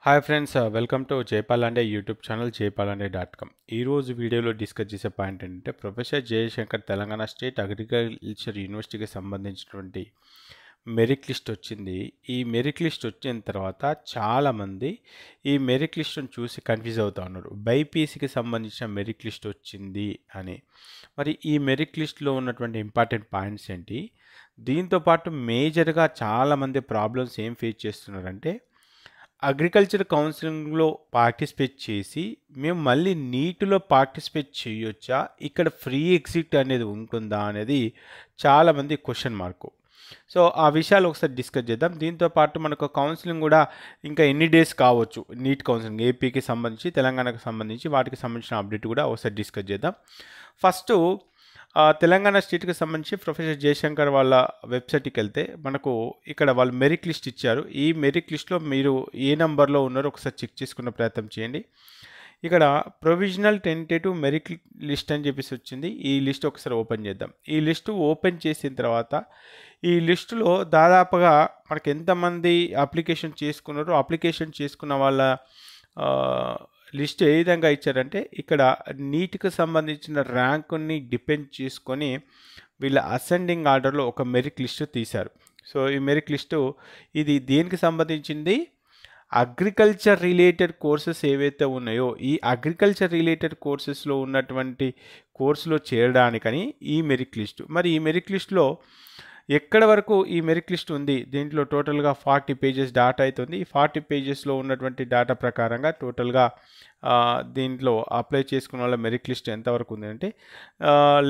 Hi friends, welcome to Jaypalande YouTube channel jaypalanడే.com. ఈరోజు వీడియోలో డిస్కస్ చేసే పాయింట్ ఏంటంటే professor Jayashankar Telangana state agriculture యూనివర్సిటీకి సంబంధించినటువంటి మెరిట్ లిస్ట్ వచ్చింది. ఈ మెరిట్ లిస్ట్ వచ్చిన తర్వాత చాలామంది ఈ మెరిట్ లిస్ట్ను చూసి కన్ఫ్యూజ్ అవుతూ ఉన్నారు. బైపీసీకి సంబంధించిన మెరిట్ లిస్ట్ వచ్చింది అని. మరి ఈ మెరిట్ లిస్ట్లో ఉన్నటువంటి ఇంపార్టెంట్ పాయింట్స్ ఏంటి? దీంతోపాటు మేజర్గా చాలామంది ప్రాబ్లమ్స్ ఏం ఫేస్ చేస్తున్నారంటే అగ్రికల్చర్ కౌన్సిలింగ్లో పార్టిసిపేట్ చేసి మేము మళ్ళీ నీటిలో పార్టిసిపేట్ చేయొచ్చా, ఇక్కడ ఫ్రీ ఎగ్జిట్ అనేది ఉంటుందా అనేది చాలామంది క్వశ్చన్ మార్కు. సో ఆ విషయాలు ఒకసారి డిస్కస్ చేద్దాం. దీంతోపాటు మనకు కౌన్సిలింగ్ కూడా ఇంకా ఎన్ని డేస్ కావచ్చు, నీట్ కౌన్సిలింగ్ ఏపీకి సంబంధించి తెలంగాణకు సంబంధించి వాటికి సంబంధించిన అప్డేట్ కూడా ఒకసారి డిస్కస్ చేద్దాం. ఫస్ట్ తెలంగాణ స్టేట్కి సంబంధించి ప్రొఫెసర్ జయశంకర్ వాళ్ళ వెబ్సైట్కి వెళ్తే మనకు ఇక్కడ వాళ్ళు మెరిట్ లిస్ట్ ఇచ్చారు. ఈ మెరిట్ లిస్ట్లో మీరు ఏ నెంబర్లో ఉన్నారో ఒకసారి చెక్ చేసుకునే ప్రయత్నం చేయండి. ఇక్కడ ప్రొవిజనల్ టెంటేటివ్ మెరిట్ లిస్ట్ అని చెప్పేసి వచ్చింది. ఈ లిస్ట్ ఒకసారి ఓపెన్ చేద్దాం. ఈ లిస్టు ఓపెన్ చేసిన తర్వాత ఈ లిస్టులో దాదాపుగా మనకి ఎంతమంది అప్లికేషన్ చేసుకున్నారో అప్లికేషన్ చేసుకున్న వాళ్ళ లిస్ట్ ఏ విధంగా ఇచ్చారంటే ఇక్కడ నీట్కి సంబంధించిన ర్యాంకుని డిపెండ్ చేసుకొని వీళ్ళ అసెండింగ్ ఆర్డర్లో ఒక మెరిట్ లిస్ట్ తీశారు. సో ఈ మెరిట్ లిస్టు ఇది దేనికి సంబంధించింది? అగ్రికల్చర్ రిలేటెడ్ కోర్సెస్ ఏవైతే ఉన్నాయో ఈ అగ్రికల్చర్ రిలేటెడ్ కోర్సెస్లో ఉన్నటువంటి కోర్సులో చేరడానికని ఈ మెరిట్ లిస్టు. మరి ఈ మెరిట్ లిస్టులో ఎక్కడ వరకు ఈ మెరిట్ లిస్ట్ ఉంది? దీంట్లో టోటల్గా 40 పేజెస్ డాటా అవుతుంది. ఈ 40 పేజెస్లో ఉన్నటువంటి డాటా ప్రకారంగా టోటల్గా దీంట్లో అప్లై చేసుకున్న వాళ్ళ మెరిట్ లిస్ట్ ఎంతవరకు ఉంది అంటే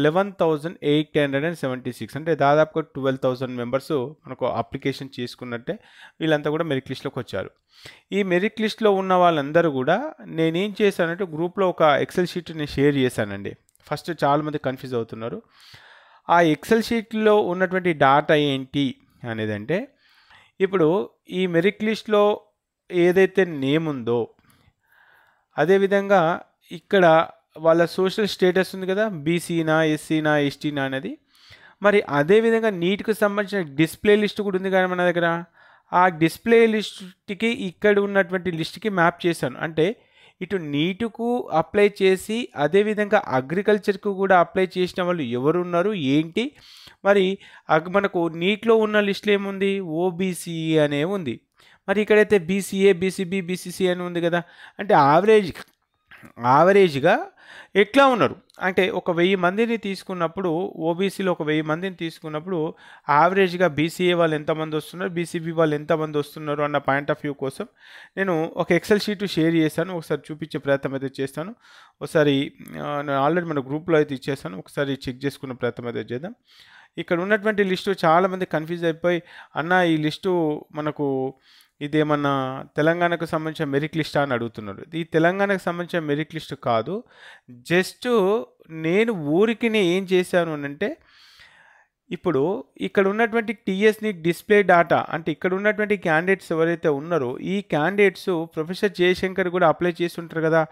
11,876, అంటే దాదాపుగా 12,000 మెంబర్స్ మనకు అప్లికేషన్ చేసుకున్నట్టే వీళ్ళంతా కూడా మెరిట్ లిస్ట్లోకి వచ్చారు. ఈ మెరిట్ లిస్ట్లో ఉన్న వాళ్ళందరూ కూడా నేనేం చేశానంటే గ్రూప్లో ఒక ఎక్సెల్ షీట్ నేను షేర్ చేశానండి. ఫస్ట్ చాలామంది కన్ఫ్యూజ్ అవుతున్నారు. ఆ ఎక్సెల్ షీట్లో ఉన్నటువంటి డాటా ఏంటి అనేదంటే ఇప్పుడు ఈ మెరిట్ లిస్ట్లో ఏదైతే నేమ్ ఉందో అదేవిధంగా ఇక్కడ వాళ్ళ సోషల్ స్టేటస్ ఉంది కదా, బీసీనా ఎస్సీనా ఎస్టీనా అనేది. మరి అదేవిధంగా నీట్కి సంబంధించిన డిస్ప్లే లిస్ట్ కూడా ఉంది కదా మన దగ్గర. ఆ డిస్ప్లే లిస్ట్కి ఇక్కడ ఉన్నటువంటి లిస్ట్కి మ్యాప్ చేశాను. అంటే ఇటు నీటుకు అప్లై చేసి అదేవిధంగా అగ్రికల్చర్కు కూడా అప్లై చేసిన వాళ్ళు ఎవరు ఉన్నారు ఏంటి. మరి మనకు నీట్లో ఉన్న లిస్టులో ఏముంది? ఓబీసీ అనే ఉంది. మరి ఇక్కడైతే బీసీఏ బీసీబీ బీసీసీ అని ఉంది కదా. అంటే యావరేజ్గా ఎట్లా ఉన్నారు అంటే ఒక 1000 మందిని తీసుకున్నప్పుడు ఓబీసీలో ఒక 1000 మందిని తీసుకున్నప్పుడు యావరేజ్గా బీసీఏ వాళ్ళు ఎంతమంది వస్తున్నారు, బీసీబీ వాళ్ళు ఎంతమంది వస్తున్నారు అన్న పాయింట్ ఆఫ్ వ్యూ కోసం నేను ఒక ఎక్సెల్ షీట్ షేర్ చేశాను. ఒకసారి చూపించే ప్రయత్నం అయితే చేస్తాను. ఒకసారి నేను ఆల్రెడీ మన గ్రూప్లో అయితే ఇచ్చేస్తాను. ఒకసారి చెక్ చేసుకునే ప్రయత్నం అయితే చేద్దాం. ఇక్కడ ఉన్నటువంటి లిస్టు చాలామంది కన్ఫ్యూజ్ అయిపోయి అన్న ఈ లిస్టు మనకు ఇదేమన్నా తెలంగాణకు సంబంధించిన మెరిట్ లిస్ట్ అని అడుగుతున్నారు. ఈ తెలంగాణకు సంబంధించిన మెరిట్ లిస్ట్ కాదు. జస్ట్ నేను ఊరికి ఏం చేశాను అంటే ఇప్పుడు ఇక్కడ ఉన్నటువంటి టీఎస్ని డిస్ప్లే డాటా అంటే ఇక్కడ ఉన్నటువంటి క్యాండిడేట్స్ ఎవరైతే ఉన్నారో ఈ క్యాండిడేట్స్ ప్రొఫెసర్ జయశంకర్ కూడా అప్లై చేసి ఉంటారు కదా,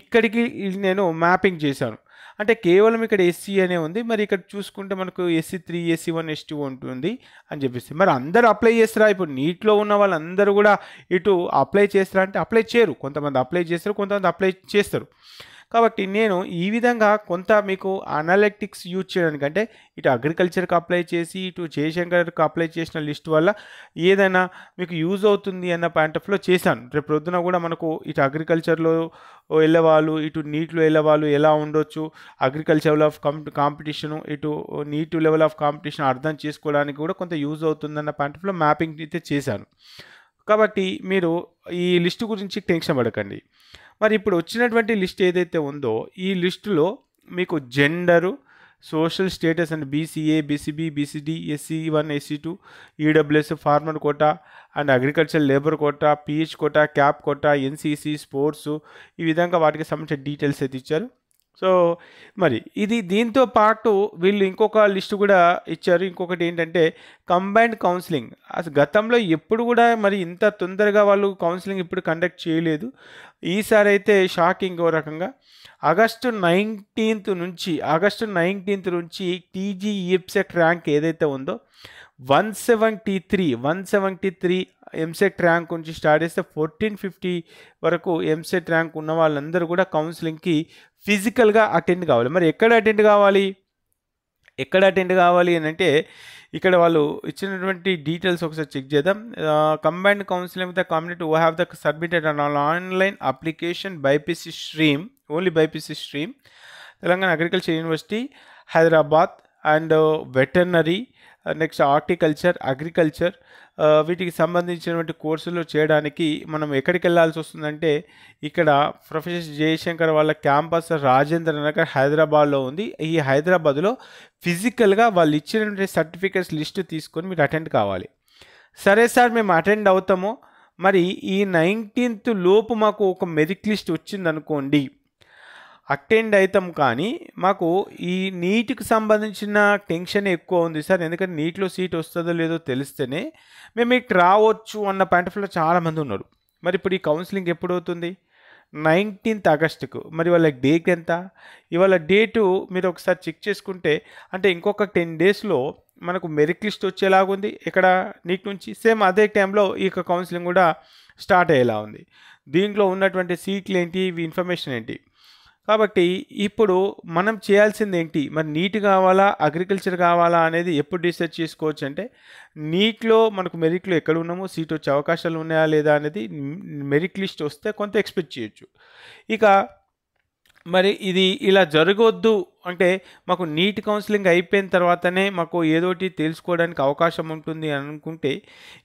ఇక్కడికి నేను మ్యాపింగ్ చేశాను. అంటే కేవలం ఇక్కడ ఎస్సీ అనే ఉంది. మరి ఇక్కడ చూసుకుంటే మనకు SC3 SC1 SC2 ఉంటుంది అని చెప్పేసి. మరి అందరూ అప్లై చేస్తారా? ఇప్పుడు నీట్లో ఉన్న వాళ్ళందరూ కూడా ఇటు అప్లై చేస్తారా అంటే అప్లై చేయరు. కొంతమంది అప్లై చేస్తారు, కొంతమంది అప్లై చేస్తారు. కాబట్టి నేను ఈ విధంగా కొంత మీకు అనలిటిక్స్ యూజ్ చేయడానికి అంటే ఇటు అగ్రికల్చర్కి అప్లై చేసి ఇటు జయశంకర్కి అప్లై చేసిన లిస్ట్ వల్ల ఏదైనా మీకు యూజ్ అవుతుంది అన్న పాయింట్ ఆఫ్ వ్యూలో చేశాను. రేపు ప్రొద్దున కూడా మనకు ఇటు అగ్రికల్చర్లో వెళ్ళేవాళ్ళు ఇటు నీట్లో వెళ్ళేవాళ్ళు ఎలా ఉండొచ్చు, అగ్రికల్చర్ లెవెల్ ఆఫ్ కాంపిటీషను ఇటు నీట్ లెవెల్ ఆఫ్ కాంపిటీషన్ అర్థం చేసుకోవడానికి కూడా కొంత యూజ్ అవుతుందన్న పాయింట్ ఆఫ్ వ్యూలో మ్యాపింగ్ అయితే చేశాను. కాబట్టి మీరు ఈ లిస్టు గురించి టెన్షన్ పడకండి. మరి ఇప్పుడు వచ్చినటువంటి లిస్ట్ ఏదైతే ఉందో ఈ లిస్టులో మీకు gender, social status and BCA BCB BCD SC1 SC2 EWS farmer quota and agriculture labour quota, PH quota, cap quota, NCC sports, ఈ విధంగా వాటికి సంబంధించిన డీటెయిల్స్ అయితే ఇచ్చారు. సో మరి దీంతో పాటు వీళ్ళు ఇంకొక లిస్ట్ కూడా ఇచ్చారు. ఇంకొకటి ఏంటంటే కంబైన్డ్ కౌన్సిలింగ్. అసలు గతంలో ఎప్పుడు కూడా మరి ఇంత తొందరగా వాళ్ళు కౌన్సిలింగ్ ఇప్పుడు కండక్ట్ చేయలేదు. ఈసారి అయితే షాకింగ్ ఓ రకంగా ఆగస్టు 19th నుంచి TGEPSET ర్యాంక్ ఏదైతే ఉందో 173 ఎంసెట్ ర్యాంక్ నుంచి స్టార్ట్ చేస్తే 1450 వరకు ఎంసెట్ ర్యాంక్ ఉన్న వాళ్ళందరూ కూడా కౌన్సిలింగ్కి ఫిజికల్గా అటెండ్ కావాలి. మరి ఎక్కడ అటెండ్ కావాలి అని అంటే ఇక్కడ వాళ్ళు ఇచ్చినటువంటి డీటెయిల్స్ ఒకసారి చెక్ చేద్దాం. Combined counselling with the community who have the submitted an online application BiPC stream, only BiPC stream, Telangana agriculture university Hyderabad and veterinary, next horticulture, agriculture, వీటికి సంబంధించినటువంటి కోర్సులు చేయడానికి మనం ఎక్కడికి వెళ్ళాల్సి వస్తుందంటే ఇక్కడ ప్రొఫెసర్ జయశంకర్ వాళ్ళ క్యాంపస్ రాజేంద్ర నగర్ హైదరాబాద్లో ఉంది. ఈ హైదరాబాద్లో ఫిజికల్గా వాళ్ళు ఇచ్చినటువంటి సర్టిఫికేట్స్ లిస్టు తీసుకొని మీరు అటెండ్ కావాలి. సరే సార్ మేము అటెండ్ అవుతాము, మరి ఈ 19th లోపు మాకు ఒక మెరిట్ లిస్ట్ వచ్చిందనుకోండి, అటెండ్ అవుతాం, కానీ మాకు ఈ నీట్కి సంబంధించిన టెన్షన్ ఎక్కువ ఉంది సార్, ఎందుకంటే నీట్లో సీట్ వస్తుందో లేదో తెలిస్తేనే మేము ఇటు రావచ్చు అన్న పాయింట్ ఆఫ్ వ్యూలో చాలామంది ఉన్నారు. మరి ఇప్పుడు ఈ కౌన్సిలింగ్ ఎప్పుడు అవుతుంది? 19th ఆగస్టుకు. మరి వాళ్ళ డేట్ ఎంత? ఇవాళ డేటు మీరు ఒకసారి చెక్ చేసుకుంటే అంటే ఇంకొక 10 డేస్లో మనకు మెరిట్ లిస్ట్ వచ్చేలాగుంది. ఇక్కడ నీట్ నుంచి సేమ్ అదే టైంలో ఈ కౌన్సిలింగ్ కూడా స్టార్ట్ అయ్యేలా ఉంది. దీంట్లో ఉన్నటువంటి సీట్లు ఏంటి, ఇవి ఇన్ఫర్మేషన్ ఏంటి? కాబట్టి ఇప్పుడు మనం చేయాల్సింది ఏంటి? మరి నీట్ కావాలా, అగ్రికల్చర్ కావాలా అనేది ఎప్పుడు డిసైడ్ చేసుకోవచ్చు అంటే నీట్లో మనకు మెరిట్లో ఎక్కడ ఉన్నామో, సీట్ వచ్చే అవకాశాలు ఉన్నాయా లేదా అనేది మెరిట్ లిస్ట్ వస్తే కొంత ఎక్స్పెక్ట్ చేయొచ్చు. ఇక మరి ఇది ఇలా జరగొద్దు అంటే మాకు నీట్ కౌన్సిలింగ్ అయిపోయిన తర్వాతనే మాకు ఏదోటి తెలుసుకోవడానికి అవకాశం ఉంటుంది అనుకుంటే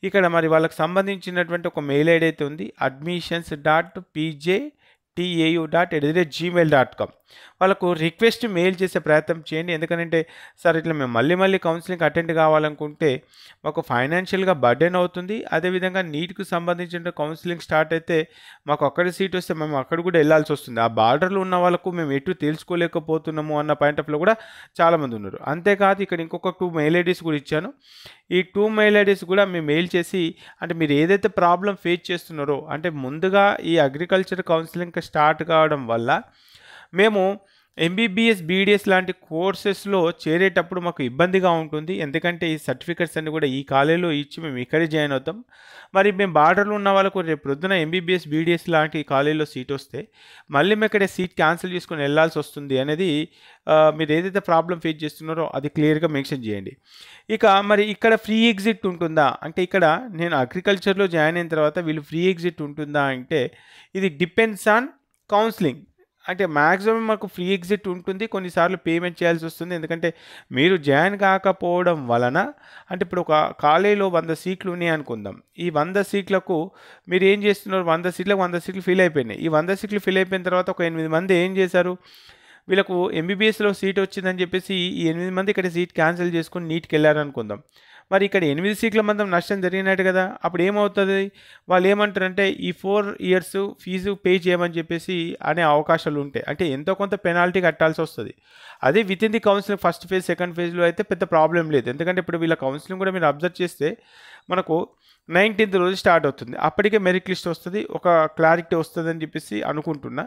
ఇక్కడ మరి వాళ్ళకి సంబంధించినటువంటి ఒక మెయిల్ ఐడి అయితే ఉంది, admissions.pju.gmail.com. వాళ్ళకు రిక్వెస్ట్ మెయిల్ చేసే ప్రయత్నం చేయండి. ఎందుకంటే సార్ ఇట్లా మేము మళ్ళీ కౌన్సిలింగ్ అటెండ్ కావాలనుకుంటే మాకు ఫైనాన్షియల్గా బర్డెన్ అవుతుంది, అదేవిధంగా నీట్కి సంబంధించిన కౌన్సిలింగ్ స్టార్ట్ అయితే మాకు అక్కడ సీట్ వస్తే మేము అక్కడ కూడా వెళ్ళాల్సి వస్తుంది. ఆ బార్డర్లో ఉన్న వాళ్ళకు మేము ఎటు తెలుసుకోలేకపోతున్నాము అన్న పాయింట్ ఆఫ్ లో కూడా చాలామంది ఉన్నారు. అంతేకాదు ఇక్కడ ఇంకొక 2 మెయిల్ ఐడీస్ కూడా ఇచ్చాను. ఈ 2 మెయిల్ ఐడీస్ కూడా మేము మెయిల్ చేసి అంటే మీరు ఏదైతే ప్రాబ్లం ఫేస్ చేస్తున్నారో, అంటే ముందుగా ఈ అగ్రికల్చర్ కౌన్సిలింగ్ స్టార్ట్ కావడం వల్ల మేము ఎంబీబీఎస్, బీడీఎస్ లాంటి కోర్సెస్లో చేరేటప్పుడు మాకు ఇబ్బందిగా ఉంటుంది. ఎందుకంటే ఈ సర్టిఫికెట్స్ అన్ని కూడా ఈ కాలేజీలో ఇచ్చి మేము ఇక్కడే జాయిన్ అవుతాం. మరి మేము బార్డర్లో ఉన్న వాళ్ళకు రేపు ప్రొద్దున ఎంబీబీఎస్, బీడీఎస్ లాంటి కాలేజీలో సీట్ వస్తే మళ్ళీ మేము ఇక్కడ సీట్ క్యాన్సిల్ చేసుకొని వెళ్ళాల్సి వస్తుంది అనేది మీరు ఏదైతే ప్రాబ్లం ఫేస్ చేస్తున్నారో అది క్లియర్గా మెన్షన్ చేయండి. ఇక మరి ఇక్కడ ఫ్రీ ఎగ్జిట్ ఉంటుందా అంటే ఇక్కడ నేను అగ్రికల్చర్లో జాయిన్ అయిన తర్వాత వీళ్ళు ఫ్రీ ఎగ్జిట్ ఉంటుందా అంటే ఇది డిపెండ్స్ ఆన్ కౌన్సిలింగ్. అంటే మ్యాక్సిమం మాకు ఫ్రీ ఎగ్జిట్ ఉంటుంది, కొన్నిసార్లు పేమెంట్ చేయాల్సి వస్తుంది. ఎందుకంటే మీరు జాయిన్ కాకపోవడం వలన అంటే ఇప్పుడు ఒక కాలేజీలో 100 సీట్లు ఉన్నాయి అనుకుందాం. ఈ 100 సీట్లకు మీరు ఏం చేస్తున్నారు, 100 సీట్లు ఫిల్ అయిపోయినాయి. ఈ 100 సీట్లు ఫిల్ అయిపోయిన తర్వాత ఒక 8 మంది ఏం చేశారు, వీళ్ళకు ఎంబీబీఎస్లో సీట్ వచ్చిందని చెప్పేసి ఈ 8 మంది ఇక్కడ సీట్ క్యాన్సిల్ చేసుకొని నీట్కి వెళ్ళారనుకుందాం. మరి ఇక్కడ 8 సీట్ల మందం నష్టం జరిగినట్టు కదా. అప్పుడు ఏమవుతుంది, వాళ్ళు ఏమంటారంటే ఈ 4 years ఫీజు పే చేయమని చెప్పేసి అనే అవకాశాలు ఉంటాయి. అంటే ఎంతో కొంత పెనాల్టీ కట్టాల్సి వస్తుంది. అదే with in the counselling first phase, second ఫేజ్లో అయితే పెద్ద ప్రాబ్లం లేదు. ఎందుకంటే ఇప్పుడు వీళ్ళ కౌన్సిలింగ్ కూడా మీరు అబ్జర్వ్ చేస్తే మనకు 19th రోజు స్టార్ట్ అవుతుంది. అప్పటికే మెరిట్ లిస్ట్ వస్తుంది, ఒక క్లారిటీ వస్తుంది అని చెప్పేసి అనుకుంటున్నా.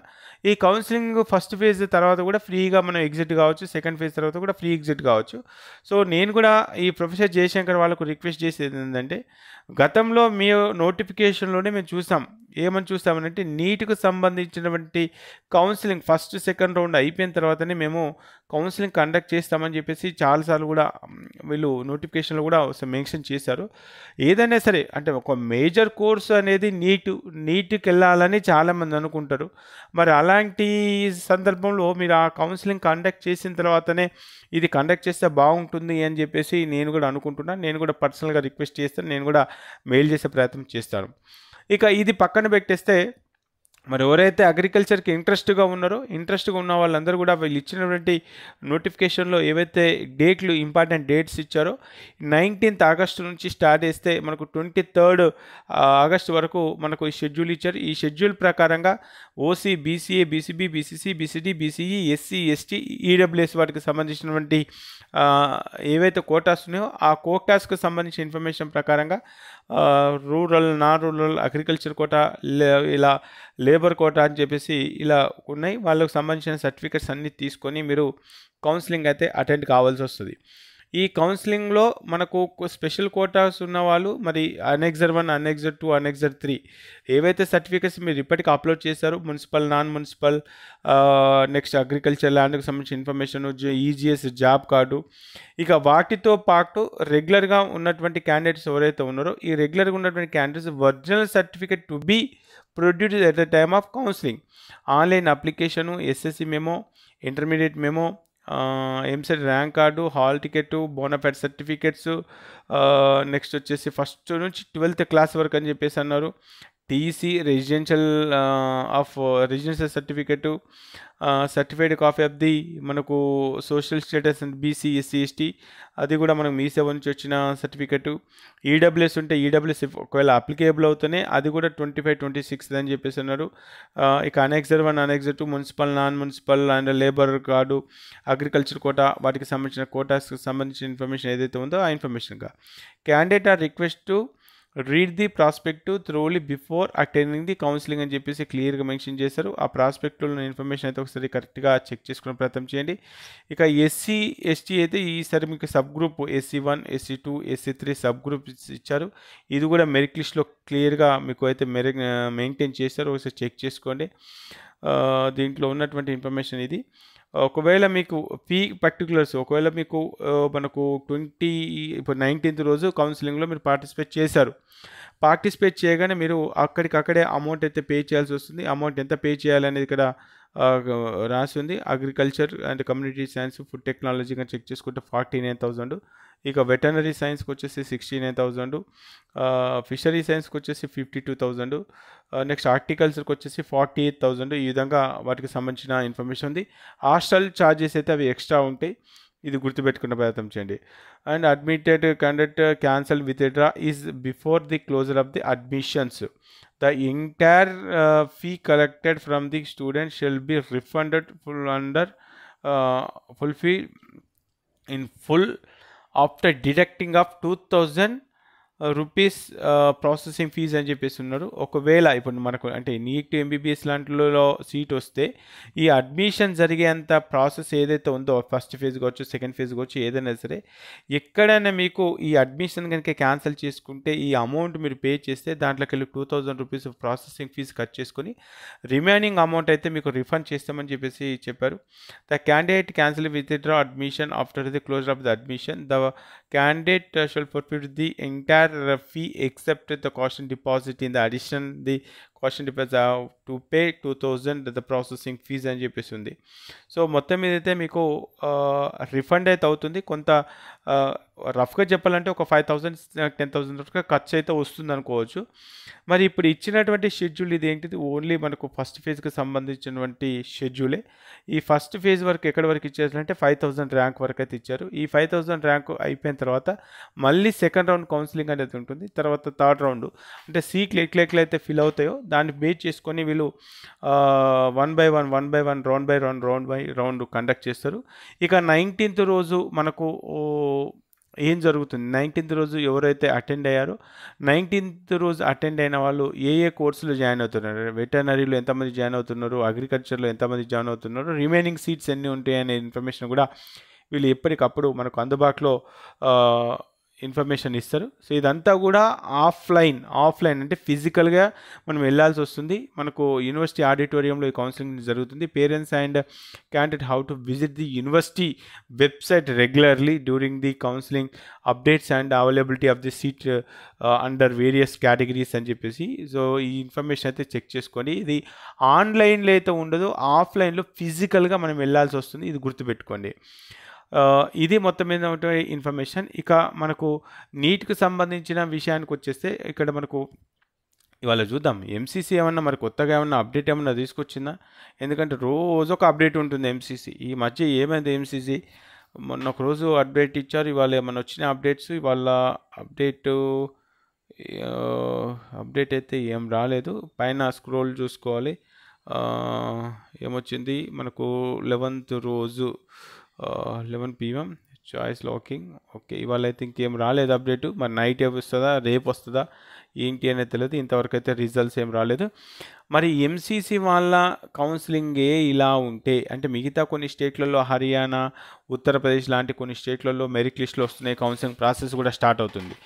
ఈ కౌన్సిలింగ్ ఫస్ట్ ఫేజ్ తర్వాత కూడా ఫ్రీగా మనం ఎగ్జిట్ కావచ్చు, సెకండ్ ఫేజ్ తర్వాత కూడా ఫ్రీ ఎగ్జిట్ కావచ్చు. సో నేను కూడా ఈ ప్రొఫెసర్ జయశంకర్ వాళ్ళకు రిక్వెస్ట్ చేసేది ఏంటంటే గతంలో మీ నోటిఫికేషన్లోనే మేము చూసాం, ఏమని చూస్తామనంటే నీట్కు సంబంధించినటువంటి కౌన్సిలింగ్ ఫస్ట్ సెకండ్ రౌండ్ అయిపోయిన తర్వాతనే మేము కౌన్సిలింగ్ కండక్ట్ చేస్తామని చెప్పేసి చాలాసార్లు కూడా వీళ్ళు నోటిఫికేషన్లో కూడా మెన్షన్ చేశారు. ఏదైనా సరే అంటే ఒక మేజర్ కోర్సు అనేది నీట్కి వెళ్ళాలని చాలామంది అనుకుంటారు. మరి అలాంటి సందర్భంలో మీరు ఆ కౌన్సిలింగ్ కండక్ట్ చేసిన తర్వాతనే ఇది కండక్ట్ చేస్తే బాగుంటుంది అని చెప్పేసి నేను కూడా అనుకుంటున్నాను. నేను కూడా పర్సనల్గా రిక్వెస్ట్ చేస్తాను, నేను కూడా మెయిల్ చేసే ప్రయత్నం చేస్తాను. ఇక ఇది పక్కన పెట్టేస్తే మరి ఎవరైతే అగ్రికల్చర్కి ఇంట్రెస్ట్గా ఉన్న వాళ్ళందరూ కూడా వీళ్ళు ఇచ్చినటువంటి నోటిఫికేషన్లో ఏవైతే డేట్లు ఇంపార్టెంట్ డేట్స్ ఇచ్చారో 19th ఆగస్టు నుంచి స్టార్ట్ చేస్తే మనకు 23rd ఆగస్టు వరకు మనకు ఈ షెడ్యూల్ ఇచ్చారు. ఈ షెడ్యూల్ ప్రకారంగా OC, BCA, BCB, BCC, BCD, BCE, SC, ST, EWS వాటికి సంబంధించినటువంటి ఏవైతే కోటాస్ ఉన్నాయో ఆ కోటాస్కి సంబంధించిన ఇన్ఫర్మేషన్ ప్రకారంగా rural, non rural, agriculture quota, ఇలా లేబర్ కోటా అని చెప్పేసి ఇలా ఉన్నాయి. వాళ్ళకు సంబంధించిన సర్టిఫికెట్స్ అన్నీ తీసుకొని మీరు కౌన్సిలింగ్ అయితే అటెండ్ కావాల్సి వస్తుంది. ఈ కౌన్సిలింగ్లో మనకు స్పెషల్ కోటాస్ ఉన్న వాళ్ళు మరి అనెక్సర్ 1, అనెక్సర్ 2, అనెక్సర్ 3 ఏవైతే సర్టిఫికేట్స్ మీరు ఇప్పటికి అప్లోడ్ చేశారో municipal, non municipal, next agriculture ల్యాండ్కి సంబంధించిన ఇన్ఫర్మేషన్, ఈజీఎస్ జాబ్ కార్డు, ఇక వాటితో పాటు రెగ్యులర్గా ఉన్నటువంటి క్యాండిడేట్స్ ఎవరైతే ఉన్నారో ఈ రెగ్యులర్గా ఉన్నటువంటి candidates original certificate to be produce at the time of counselling, online application, SSC memo, intermediate memo, EAMCET rank card, hall ticket, bonafide certificates, next వచ్చేసి ఫస్ట్ నుంచి 12th క్లాస్ వరకు అని చెప్పేసి అన్నారు, TC residential certificate, certified copy of the మనకు social status and BC, SC, ST, అది కూడా మనకు మీ సేవ నుంచి వచ్చిన సర్టిఫికెట్, ఈడబ్ల్యూఎస్ ఉంటే ఈడబ్ల్యూఎస్ ఒకవేళ అప్లికేబుల్ అవుతూనే అది కూడా 25, 26 అని చెప్పేసి అన్నారు. ఇక annexure 1, annexure 2, municipal, non municipal and labour card, agriculture quota, వాటికి సంబంధించిన కోటాస్కి సంబంధించిన ఇన్ఫర్మేషన్ ఏదైతే ఉందో ఆ ఇన్ఫర్మేషన్గా candidate are request to read the prospective thoroughly before attending the counselling అని చెప్పేసి క్లియర్గా మెన్షన్ చేశారు. ఆ ప్రాస్పెక్టివ్లో ఉన్న ఇన్ఫర్మేషన్ అయితే ఒకసారి కరెక్ట్గా చెక్ చేసుకునే ప్రయత్నం చేయండి. ఇక ఎస్సీ, ఎస్టీ అయితే ఈసారి మీకు sub group SC1, SC2, SC3 sub groups ఇచ్చారు. ఇది కూడా మెరిట్ లిస్ట్లో క్లియర్గా మీకు అయితే మెయింటైన్ చేశారు, ఒకసారి చెక్ చేసుకోండి. దీంట్లో ఉన్నటువంటి ఇన్ఫర్మేషన్ ఇది. ఒకవేళ మీకు ఫీ పర్టికులర్స్ ఒకవేళ మీకు మనకు 19th రోజు కౌన్సిలింగ్లో మీరు పార్టిసిపేట్ చేశారు. పార్టిసిపేట్ చేయగానే మీరు అక్కడికక్కడే అమౌంట్ అయితే పే చేయాల్సి వస్తుంది. అమౌంట్ ఎంత పే చేయాలనేది ఇక్కడ రాసి ఉంది. Agriculture and community science, food టెక్నాలజీగా చెక్ చేసుకుంటే 49,000. ఇక వెటర్నరీ సైన్స్కి వచ్చేసి 69,000, ఫిషరీ సైన్స్కి వచ్చేసి 52,000, నెక్స్ట్ హార్టికల్చర్కి వచ్చేసి 48,000. ఈ విధంగా వాటికి సంబంధించిన ఇన్ఫర్మేషన్ ఉంది. హాస్టల్ ఛార్జెస్ అయితే అవి ఎక్స్ట్రా ఉంటాయి, ఇది గుర్తుపెట్టుకునే ప్రయత్నం చేయండి. And admitted candidate cancel withdraw is before the closure of the admissions. The entire fee collected from the student shall be refunded full fee in full after deducting of 2,000 rupees processing fee అని చెప్పేసి ఉన్నారు. ఒకవేళ ఇప్పుడు మనకు అంటే neat, MBBS లాంటిలో seat వస్తే ఈ admission జరిగేంత process ఏదైతే ఉందో ఫస్ట్ ఫేజ్ కావచ్చు, సెకండ్ ఫేజ్ కావచ్చు, ఏదైనా సరే ఎక్కడైనా మీకు ఈ అడ్మిషన్ కనుక క్యాన్సిల్ చేసుకుంటే ఈ అమౌంట్ మీరు పే చేస్తే దాంట్లోకి వెళ్ళి 2,000 రూపీస్ ప్రాసెసింగ్ ఫీజు కట్ చేసుకొని రిమైనింగ్ అమౌంట్ అయితే మీకు రిఫండ్ చేస్తామని చెప్పేసి చెప్పారు. The candidate cancel withdraw admission after the closure of the admission. The candidate shall forfeit the entire fee except the caution deposit. In the addition, the caution deposit to pay 2,000 the processing fees అని చెప్పేసి ఉంది. So మొత్తం మీద అయితే మీకు refund అయితే అవుతుంది. కొంత రఫ్గా చెప్పాలంటే ఒక 5,000, 10,000 వరకు ఖర్చు అయితే వస్తుంది అనుకోవచ్చు. మరి ఇప్పుడు ఇచ్చినటువంటి షెడ్యూల్ ఇది ఏంటిది? ఓన్లీ మనకు ఫస్ట్ ఫేజ్కి సంబంధించినటువంటి షెడ్యూలే. ఈ ఫస్ట్ ఫేజ్ వరకు ఎక్కడి వరకు ఇచ్చారంటే 5,000 ర్యాంక్ వరకు అయితే ఇచ్చారు. ఈ 5,000 ర్యాంక్ అయిపోయిన తర్వాత మళ్ళీ సెకండ్ రౌండ్ కౌన్సిలింగ్ అనేది ఉంటుంది. తర్వాత థర్డ్ రౌండ్ అంటే సీట్లు ఎట్లయితే ఫిల్ అవుతాయో దాన్ని బేస్ చేసుకొని వీళ్ళు 1 by 1, round by round conduct చేస్తారు. ఇక 19th రోజు మనకు ఏం జరుగుతుంది? 19th రోజు ఎవరైతే అటెండ్ అయ్యారో 19th రోజు అటెండ్ అయిన వాళ్ళు ఏ కోర్సులో జాయిన్ అవుతున్నారు, వెటర్నరీలో ఎంతమంది జాయిన్ అవుతున్నారు, అగ్రికల్చర్లో ఎంతమంది జాయిన్ అవుతున్నారు, రిమైనింగ్ సీట్స్ ఎన్ని ఉంటాయి అనే ఇన్ఫర్మేషన్ కూడా వీళ్ళు ఎప్పటికప్పుడు మనకు అందుబాటులో ఇన్ఫర్మేషన్ ఇస్తారు. సో ఇదంతా కూడా ఆఫ్లైన్ అంటే ఫిజికల్గా మనం వెళ్ళాల్సి వస్తుంది. మనకు యూనివర్సిటీ ఆడిటోరియంలో ఈ కౌన్సిలింగ్ జరుగుతుంది. Parents and candidate how to visit the university website regularly during the counselling updates and availability of the seat under various categories అని చెప్పేసి. సో ఈ ఇన్ఫర్మేషన్ అయితే చెక్ చేసుకోండి. ఇది ఆన్లైన్లో అయితే ఉండదు, ఆఫ్లైన్లో ఫిజికల్గా మనం వెళ్ళాల్సి వస్తుంది, ఇది గుర్తుపెట్టుకోండి. ఇది మొత్తం మీద ఇన్ఫర్మేషన్. ఇక మనకు నీట్కి సంబంధించిన విషయానికి వచ్చేస్తే ఇక్కడ మనకు ఇవాళ చూద్దాం ఎంసీసీ ఏమన్నా మరి కొత్తగా ఏమన్నా అప్డేట్ ఏమన్నా తీసుకొచ్చిందా? ఎందుకంటే రోజు ఒక అప్డేట్ ఉంటుంది ఎంసీసీ. ఈ మధ్య ఏమైంది ఎంసీసీ? మొన్న ఒక రోజు అప్డేట్ ఇచ్చారు, ఇవాళ ఏమన్నా వచ్చిన అప్డేట్స్, ఇవాళ అప్డేట్ అయితే ఏం రాలేదు. పైన స్క్రోల్ చూసుకోవాలి, ఏమొచ్చింది మనకు 11th రోజు 11 PM చాయిస్ లాకింగ్ ఓకే. ఇవాళ అయితే ఇంకేం రాలేదు అప్డేటు. మరి నైట్ వస్తుందా, రేపు వస్తుందా ఏంటి అనేది తెలియదు. ఇంతవరకు అయితే రిజల్ట్స్ ఏం రాలేదు. మరి ఎంసీసీ వాళ్ళ కౌన్సిలింగే ఇలా ఉంటే, అంటే మిగతా కొన్ని స్టేట్లలో హర్యానా, ఉత్తరప్రదేశ్ లాంటి కొన్ని స్టేట్లలో మెరిట్ లిస్టులు వస్తున్నాయి, కౌన్సిలింగ్ ప్రాసెస్ కూడా స్టార్ట్ అవుతుంది.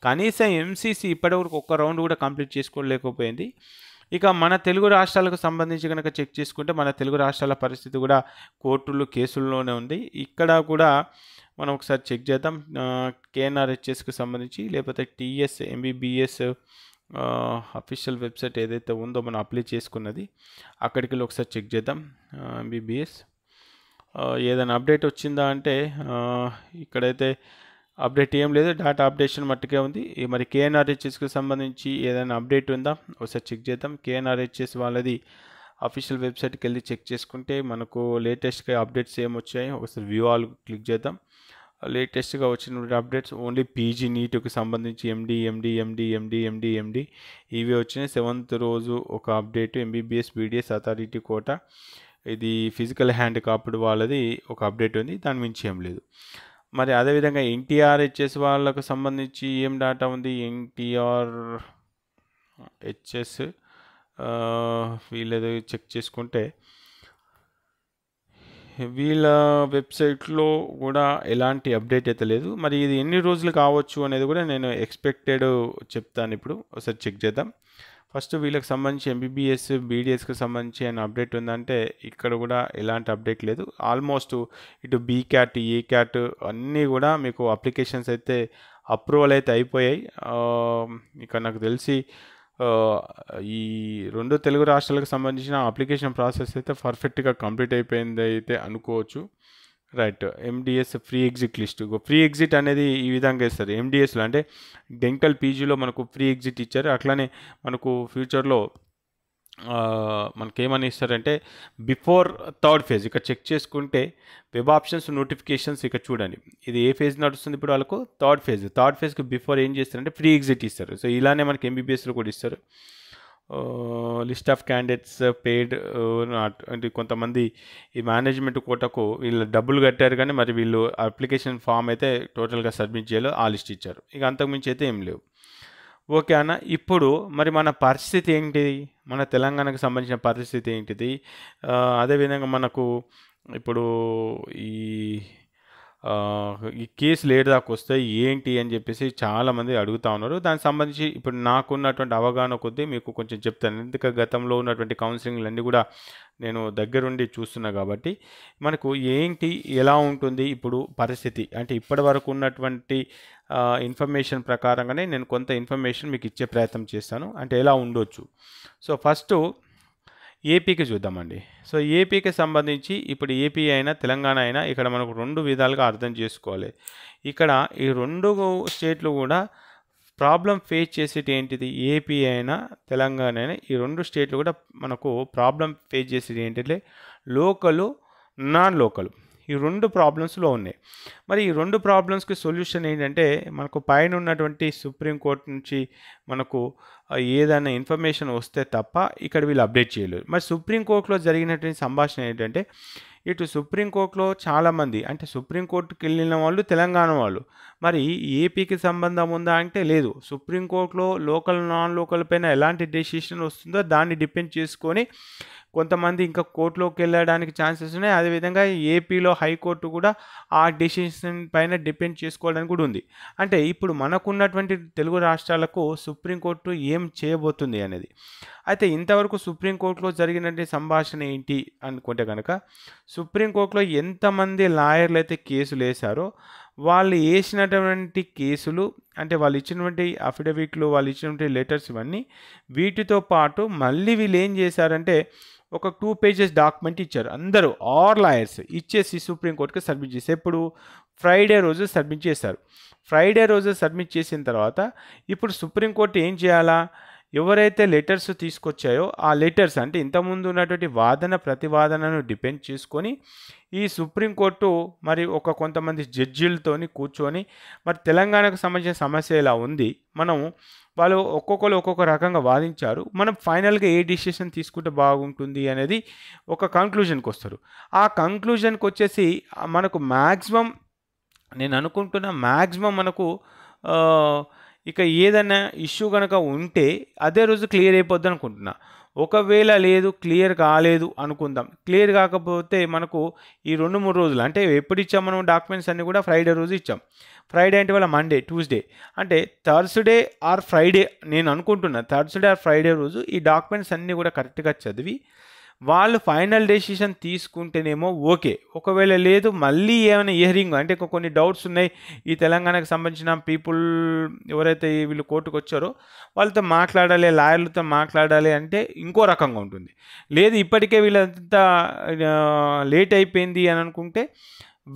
కనీసం ఎంసీసీ ఇప్పటివరకు ఒక్క రౌండ్ కూడా కంప్లీట్ చేసుకోలేకపోయింది. ఇక మన తెలుగు రాష్ట్రాలకు సంబంధించి కనుక చెక్ చేసుకుంటే మన తెలుగు రాష్ట్రాల పరిస్థితి కూడా కోర్టులు కేసుల్లోనే ఉంది. ఇక్కడ కూడా మనం ఒకసారి చెక్ చేద్దాం. కేఎన్ఆర్హెచ్ఎస్కి సంబంధించి లేకపోతే టీఎస్ ఎంబీబీఎస్ అఫీషియల్ వెబ్సైట్ ఏదైతే ఉందో మనం అప్లై చేసుకున్నది అక్కడికి వెళ్ళి ఒకసారి చెక్ చేద్దాం. ఎంబీబీఎస్ ఏదైనా అప్డేట్ వచ్చిందా అంటే ఇక్కడైతే అప్డేట్ ఏం లేదు, డేటా అప్డేషన్ మట్టుకే ఉంది. మరి కేఎన్ఆర్హెచ్ఎస్కి సంబంధించి ఏదైనా అప్డేట్ ఉందా ఒకసారి చెక్ చేద్దాం. కేఎన్ఆర్హెచ్ఎస్ వాళ్ళది అఫీషియల్ వెబ్సైట్కి వెళ్ళి చెక్ చేసుకుంటే మనకు లేటెస్ట్గా అప్డేట్స్ ఏమొచ్చాయి ఒకసారి వ్యూ ఆల్ క్లిక్ చేద్దాం. లేటెస్ట్గా వచ్చిన అప్డేట్స్ ఓన్లీ పీజీ నీట్కి సంబంధించి ఎండి ఇవి వచ్చినాయి. 7th రోజు ఒక update MBBS BDS authority quota, ఇది ఫిజికల్ హ్యాండ్ కాపుడు వాళ్ళది ఒక అప్డేట్ ఉంది, దాని మించి ఏం లేదు. మరి అదేవిధంగా ఎన్టీఆర్హెచ్ఎస్ వాళ్ళకు సంబంధించి ఏం డేటా ఉంది, ఎన్టీఆర్హెచ్ఎస్ వీళ్ళది చెక్ చేసుకుంటే వీళ్ళ వెబ్సైట్లో కూడా ఎలాంటి అప్డేట్ అయితే లేదు. మరి ఇది ఎన్ని రోజులు కావచ్చు అనేది కూడా నేను ఎక్స్పెక్టెడ్ చెప్తాను. ఇప్పుడు ఒకసారి చెక్ చేద్దాం. ఫస్ట్ వీళ్ళకి సంబంధించి ఎంబీబీఎస్ బీడీఎస్కి సంబంధించి ఏమైనా అప్డేట్ ఉందంటే ఇక్కడ కూడా ఎలాంటి అప్డేట్ లేదు. ఆల్మోస్ట్ ఇటు బీక్యాట్ ఏక్యాట్ అన్నీ కూడా మీకు అప్లికేషన్స్ అయితే అప్రూవల్ అయితే అయిపోయాయి. ఇక నాకు తెలిసి ఈ 2 తెలుగు రాష్ట్రాలకు సంబంధించిన అప్లికేషన్ ప్రాసెస్ అయితే పర్ఫెక్ట్గా కంప్లీట్ అయిపోయింది అయితే అనుకోవచ్చు. Right, MDS free exit list. Free exit అనేది ఈ విధంగా ఇస్తారు ఎండిఎస్లో, అంటే డెంటల్ పీజీలో మనకు ఫ్రీ ఎగ్జిట్ ఇచ్చారు. అట్లానే మనకు ఫ్యూచర్లో మనకేమని ఇస్తారంటే బిఫోర్ 3rd ఫేజ్ ఇక్కడ చెక్ చేసుకుంటే వెబ్ ఆప్షన్స్ నోటిఫికేషన్స్ ఇక్కడ చూడండి, ఇది ఏ ఫేజ్ నడుస్తుంది ఇప్పుడు వాళ్ళకు 3rd ఫేజ్. 3rd ఫేజ్కి బిఫోర్ ఏం చేస్తారంటే ఫ్రీ ఎగ్జిట్ ఇస్తారు. సో ఇలానే మనకి ఎంబీబీఎస్లో కూడా ఇస్తారు. List of candidates paid not, అంటే కొంతమంది ఈ మేనేజ్మెంట్ కోటకు వీళ్ళు డబ్బులు కట్టారు కానీ మరి వీళ్ళు అప్లికేషన్ ఫామ్ అయితే టోటల్గా సబ్మిట్ చేయాలో ఆ లిస్ట్ ఇచ్చారు. ఇక అంతకుమించి అయితే ఏం లేవు. ఓకే అన్న, ఇప్పుడు మరి మన పరిస్థితి ఏంటిది, మన తెలంగాణకు సంబంధించిన పరిస్థితి ఏంటిది, అదేవిధంగా మనకు ఇప్పుడు ఈ కేసులు ఏడు దాకా వస్తాయి ఏంటి అని చెప్పేసి చాలామంది అడుగుతూ ఉన్నారు. దానికి సంబంధించి ఇప్పుడు నాకున్నటువంటి అవగాహన కొద్దీ మీకు కొంచెం చెప్తాను. ఎందుకంటే గతంలో ఉన్నటువంటి కౌన్సిలింగ్లు అన్నీ కూడా నేను దగ్గరుండి చూస్తున్నా కాబట్టి మనకు ఏంటి ఎలా ఉంటుంది ఇప్పుడు పరిస్థితి అంటే ఇప్పటి వరకు ఉన్నటువంటి ఇన్ఫర్మేషన్ ప్రకారంగానే నేను కొంత ఇన్ఫర్మేషన్ మీకు ఇచ్చే ప్రయత్నం చేస్తాను, అంటే ఎలా ఉండొచ్చు. సో ఫస్ట్ ఏపీకి చూద్దామండి. సో ఏపీకి సంబంధించి ఇప్పుడు ఏపీ అయినా తెలంగాణ అయినా ఇక్కడ మనకు 2 విధాలుగా అర్థం చేసుకోవాలి. ఇక్కడ ఈ 2 స్టేట్లు కూడా ప్రాబ్లం ఫేస్ చేసేది ఏంటిది, ఏపీ అయినా తెలంగాణ అయినా ఈ 2 స్టేట్లు కూడా మనకు ప్రాబ్లం ఫేస్ చేసేది ఏంటంటే లోకలు, నాన్ లోకల్, ఈ 2 ప్రాబ్లమ్స్లో ఉన్నాయి. మరి ఈ 2 ప్రాబ్లమ్స్కి సొల్యూషన్ ఏంటంటే మనకు పైన ఉన్నటువంటి సుప్రీంకోర్టు నుంచి మనకు ఏదైనా ఇన్ఫర్మేషన్ వస్తే తప్ప ఇక్కడ వీళ్ళు అప్డేట్ చేయలేరు. మరి సుప్రీంకోర్టులో జరిగినటువంటి సంభాషణ ఏంటంటే ఇటు సుప్రీంకోర్టులో చాలామంది అంటే సుప్రీంకోర్టుకి వెళ్ళిన వాళ్ళు తెలంగాణ వాళ్ళు, మరి ఏపీకి సంబంధం ఉందా అంటే లేదు. సుప్రీంకోర్టులో లోకల్ నాన్ లోకల్ పైన ఎలాంటి డెసిషన్ వస్తుందో దాన్ని డిపెండ్ చేసుకొని కొంతమంది ఇంకా కోర్టులోకి వెళ్ళడానికి ఛాన్సెస్ ఉన్నాయి. అదేవిధంగా ఏపీలో హైకోర్టు కూడా ఆ డెసిషన్ పైన డిపెండ్ చేసుకోవడానికి కూడా ఉంది. అంటే ఇప్పుడు మనకున్నటువంటి తెలుగు రాష్ట్రాలకు సుప్రీంకోర్టు ఏం చేయబోతుంది అనేది. అయితే ఇంతవరకు సుప్రీంకోర్టులో జరిగినటువంటి సంభాషణ ఏంటి అనుకుంటే కనుక సుప్రీంకోర్టులో ఎంతమంది లాయర్లు అయితే కేసులు వేశారో వాళ్ళు వేసినటువంటి కేసులు అంటే వాళ్ళు ఇచ్చినటువంటి అఫిడవిట్లు, వాళ్ళు ఇచ్చినటువంటి లెటర్స్ ఇవన్నీ వీటితో పాటు మళ్ళీ వీళ్ళు ఏం చేశారంటే ఒక 2 pages డాక్యుమెంట్ ఇచ్చారు. అందరూ ఆల్ లాయర్స్ ఇచ్చేసి సుప్రీంకోర్టుకి సబ్మిట్ చేసి ఎప్పుడు ఫ్రైడే రోజు సబ్మిట్ చేశారు. ఫ్రైడే రోజు సబ్మిట్ చేసిన తర్వాత ఇప్పుడు సుప్రీంకోర్టు ఏం చేయాలా, ఎవరైతే లెటర్స్ తీసుకొచ్చాయో ఆ లెటర్స్ అంటే ఇంతకుముందు ఉన్నటువంటి వాదన ప్రతివాదనను డిపెండ్ చేసుకొని ఈ సుప్రీంకోర్టు మరి కొంతమంది జడ్జిలతోని కూర్చొని మరి తెలంగాణకు సంబంధించిన సమస్య ఇలా ఉంది, మనం వాళ్ళు ఒక్కొక్కరు ఒక్కొక్క రకంగా వాదించారు, మనం ఫైనల్గా ఏ డిసిషన్ తీసుకుంటే బాగుంటుంది అనేది ఒక కంక్లూజన్కి వస్తారు. ఆ కంక్లూజన్కి వచ్చేసి మనకు మ్యాక్సిమం నేను అనుకుంటున్న మ్యాక్సిమం మనకు ఇక ఏదైనా ఇష్యూ కనుక ఉంటే అదే రోజు క్లియర్ అయిపోద్ది అనుకుంటున్నా. ఒకవేళ లేదు క్లియర్ కాలేదు అనుకుందాం, క్లియర్ కాకపోతే మనకు ఈ 2-3 రోజులు అంటే ఎప్పుడు ఇచ్చాం మనం డాక్యుమెంట్స్ అన్నీ కూడా ఫ్రైడే రోజు ఇచ్చాం. ఫ్రైడే అంటే వాళ్ళ మండే, ట్యూస్డే అంటే థర్స్డే ఆర్ ఫ్రైడే, నేను అనుకుంటున్నా థర్స్డే ఆర్ ఫ్రైడే రోజు ఈ డాక్యుమెంట్స్ అన్నీ కూడా కరెక్ట్గా చదివి వాళ్ళు ఫైనల్ డెసిషన్ తీసుకుంటేనేమో ఓకే. ఒకవేళ లేదు మళ్ళీ ఏమైనా హియరింగ్ అంటే కొన్ని డౌట్స్ ఉన్నాయి, ఈ తెలంగాణకు సంబంధించిన పీపుల్ ఎవరైతే వీళ్ళు కోర్టుకు వచ్చారో వాళ్ళతో మాట్లాడాలి, లాయర్లతో మాట్లాడాలి అంటే ఇంకో రకంగా ఉంటుంది. లేదు ఇప్పటికే వీళ్ళంతా లేట్ అయిపోయింది అని అనుకుంటే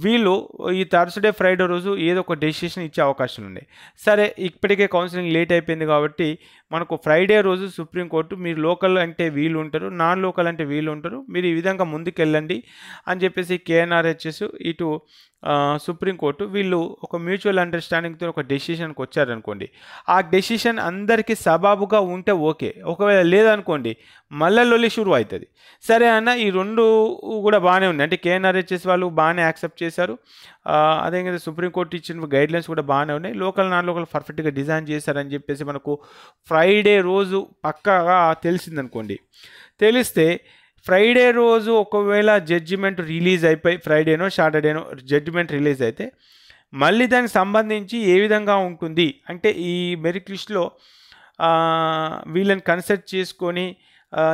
వీళ్ళు ఈ థర్స్డే ఫ్రైడే రోజు ఏదో ఒక డెసిషన్ ఇచ్చే అవకాశాలు ఉన్నాయి. సరే ఇప్పటికే కౌన్సిలింగ్ లేట్ అయిపోయింది కాబట్టి మనకు ఫ్రైడే రోజు సుప్రీంకోర్టు మీరు లోకల్ అంటే వీళ్ళు ఉంటారు, నాన్ లోకల్ అంటే వీళ్ళు ఉంటారు, మీరు ఈ విధంగా ముందుకెళ్ళండి అని చెప్పేసి కేఎన్ఆర్హెచ్ఎస్ ఇటు సుప్రీంకోర్టు వీళ్ళు ఒక మ్యూచువల్ అండర్స్టాండింగ్తో ఒక డెసిషన్కి వచ్చారనుకోండి, ఆ డెసిషన్ అందరికీ సబాబుగా ఉంటే ఓకే. ఒకవేళ లేదనుకోండి మళ్ళీ లొల్లి షురు అవుతుంది. సరే అన్న ఈ రెండు కూడా బాగానే ఉన్నాయి, అంటే కేఎన్ఆర్హెచ్ఎస్ వాళ్ళు బాగానే యాక్సెప్ట్ చేశారు, అదేవిధంగా సుప్రీంకోర్టు ఇచ్చిన గైడ్లైన్స్ కూడా బాగానే ఉన్నాయి, లోకల్ నాన్ లోకల్ పర్ఫెక్ట్గా డిజైన్ చేశారని చెప్పేసి మనకు ఫ్రైడే రోజు పక్కాగా తెలిసిందనుకోండి. తెలిస్తే ఫ్రైడే రోజు ఒకవేళ జడ్జిమెంట్ రిలీజ్ అయిపోయి ఫ్రైడేనో సాటర్డేనో జడ్జిమెంట్ రిలీజ్ అయితే మళ్ళీ దానికి సంబంధించి ఏ విధంగా ఉంటుంది అంటే ఈ మెరిట్ లిస్ట్లో వీళ్ళని కన్సల్ట్ చేసుకొని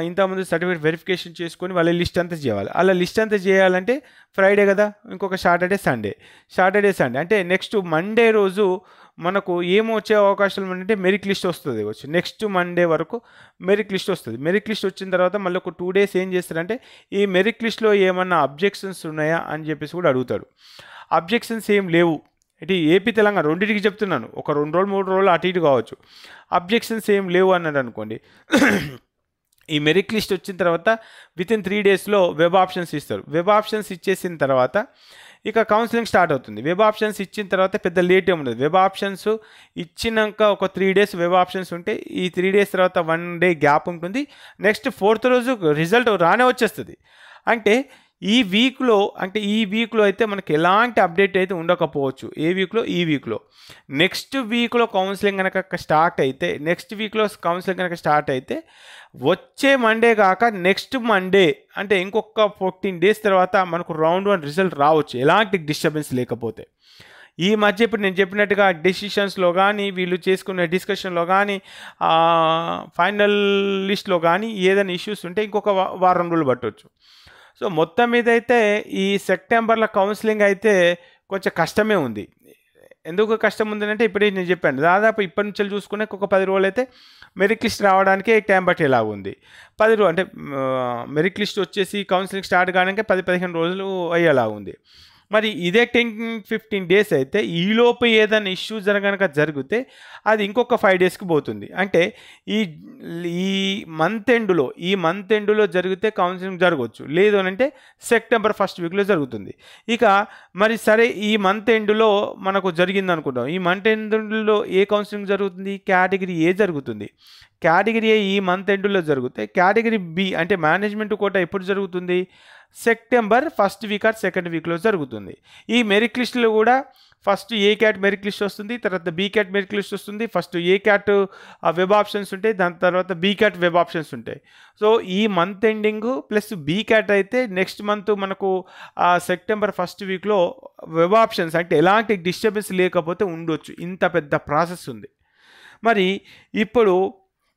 ఇంతకుముందు సర్టిఫికేట్ వెరిఫికేషన్ చేసుకొని వాళ్ళ లిస్ట్ అంతా చేయాలి. అలా లిస్ట్ అంతా చేయాలంటే ఫ్రైడే కదా, ఇంకొక సాటర్డే సండే అంటే నెక్స్ట్ మండే రోజు మనకు ఏమొచ్చే అవకాశాలు అంటే మెరిట్ లిస్ట్ వస్తుంది. నెక్స్ట్ మండే వరకు మెరిట్ లిస్ట్ వస్తుంది. మెరిట్ లిస్ట్ వచ్చిన తర్వాత మళ్ళీ ఒక 2 days ఏం చేస్తారంటే ఈ మెరిట్ లిస్ట్లో ఏమన్నా అబ్జెక్షన్స్ ఉన్నాయా అని చెప్పేసి కూడా అడుగుతాడు. అబ్జెక్షన్స్ ఏం లేవు, ఇటు ఏపీ తెలంగాణ రెండింటికి చెప్తున్నాను, ఒక 2 రోజులు 3 రోజులు అటు ఇటు కావచ్చు, అబ్జెక్షన్స్ ఏం లేవు అన్నాడు అనుకోండి. ఈ మెరిట్ లిస్ట్ వచ్చిన తర్వాత వితిన్ 3 daysలో వెబ్ ఆప్షన్స్ ఇస్తారు. వెబ్ ఆప్షన్స్ ఇచ్చేసిన తర్వాత ఇక కౌన్సిలింగ్ స్టార్ట్ అవుతుంది. వెబ్ ఆప్షన్స్ ఇచ్చిన తర్వాత పెద్ద లేట్ ఏమి ఉండదు. వెబ్ ఆప్షన్స్ ఇచ్చినాక ఒక 3 days వెబ్ ఆప్షన్స్ ఉంటే ఈ 3 days తర్వాత 1 day గ్యాప్ ఉంటుంది. నెక్స్ట్ 4th రోజు రిజల్ట్ రానే వచ్చేస్తుంది. అంటే ఈ వీక్లో అయితే మనకి ఎలాంటి అప్డేట్ అయితే ఉండకపోవచ్చు. ఈ వీక్లో నెక్స్ట్ వీక్లో కౌన్సిలింగ్ కనుక స్టార్ట్ అయితే వచ్చే మండే కాక నెక్స్ట్ మండే అంటే ఇంకొక 14 days తర్వాత మనకు రౌండ్ 1 రిజల్ట్ రావచ్చు, ఎలాంటి డిస్టర్బెన్స్ లేకపోతే. ఈ మధ్య ఇప్పుడు నేను చెప్పినట్టుగా డెసిషన్స్లో కానీ వీళ్ళు చేసుకునే డిస్కషన్లో కానీ ఫైనల్ లిస్ట్లో కానీ ఏదైనా ఇష్యూస్ ఉంటే ఇంకొక వారం రోజులు పట్టవచ్చు. సో మొత్తం మీద అయితే ఈ సెప్టెంబర్లో కౌన్సిలింగ్ అయితే కొంచెం కష్టమే ఉంది. ఎందుకు కష్టం ఉందంటే ఇప్పుడే నేను చెప్పాను, దాదాపు ఇప్పటి నుంచి చూసుకునే ఒక 10 రోజులు అయితే మెరిట్ లిస్ట్ రావడానికి టైం పట్టేలాగా ఉంది. 10 రోజులు అంటే మెరిట్ లిస్ట్ వచ్చేసి కౌన్సిలింగ్ స్టార్ట్ కావడానికి 10-15 రోజులు అయ్యేలా ఉంది. మరి ఇదే 10-15 days అయితే ఈలోపు ఏదైనా ఇష్యూ జరిగితే అది ఇంకొక 5 daysకి పోతుంది. అంటే ఈ మంత్ ఎండ్లో జరిగితే కౌన్సిలింగ్ జరగవచ్చు, లేదు అని అంటే సెప్టెంబర్ 1st weekలో జరుగుతుంది. ఇక మరి సరే ఈ మంత్ ఎండ్లో మనకు జరిగింది అనుకుంటాం, ఈ మంత్ ఎండ్లో ఏ కౌన్సిలింగ్ జరుగుతుంది? కేటగిరీ ఏ జరుగుతుంది. కేటగిరీ ఏ ఈ మంత్ ఎండ్లో జరిగితే కేటగిరీ బి అంటే మేనేజ్మెంట్ కోటా ఎప్పుడు జరుగుతుంది? September 1st week are 2nd weekలో జరుగుతుంది. ఈ మెరిట్ లిస్టులో కూడా ఫస్ట్ ఏ క్యాట్ మెరిట్ లిస్ట్ వస్తుంది, తర్వాత బీ క్యాట్ మెరిట్ లిస్ట్ వస్తుంది. ఫస్ట్ ఏ క్యాట్ వెబ్ ఆప్షన్స్ ఉంటాయి, దాని తర్వాత బీ క్యాట్ వెబ్ ఆప్షన్స్ ఉంటాయి. సో ఈ month ending plus be cat అయితే నెక్స్ట్ మంత్ మనకు సెప్టెంబర్ 1st weekలో వెబ్ ఆప్షన్స్ అంటే ఎలాంటి డిస్టర్బెన్స్ లేకపోతే ఉండొచ్చు. ఇంత పెద్ద ప్రాసెస్ ఉంది. మరి ఇప్పుడు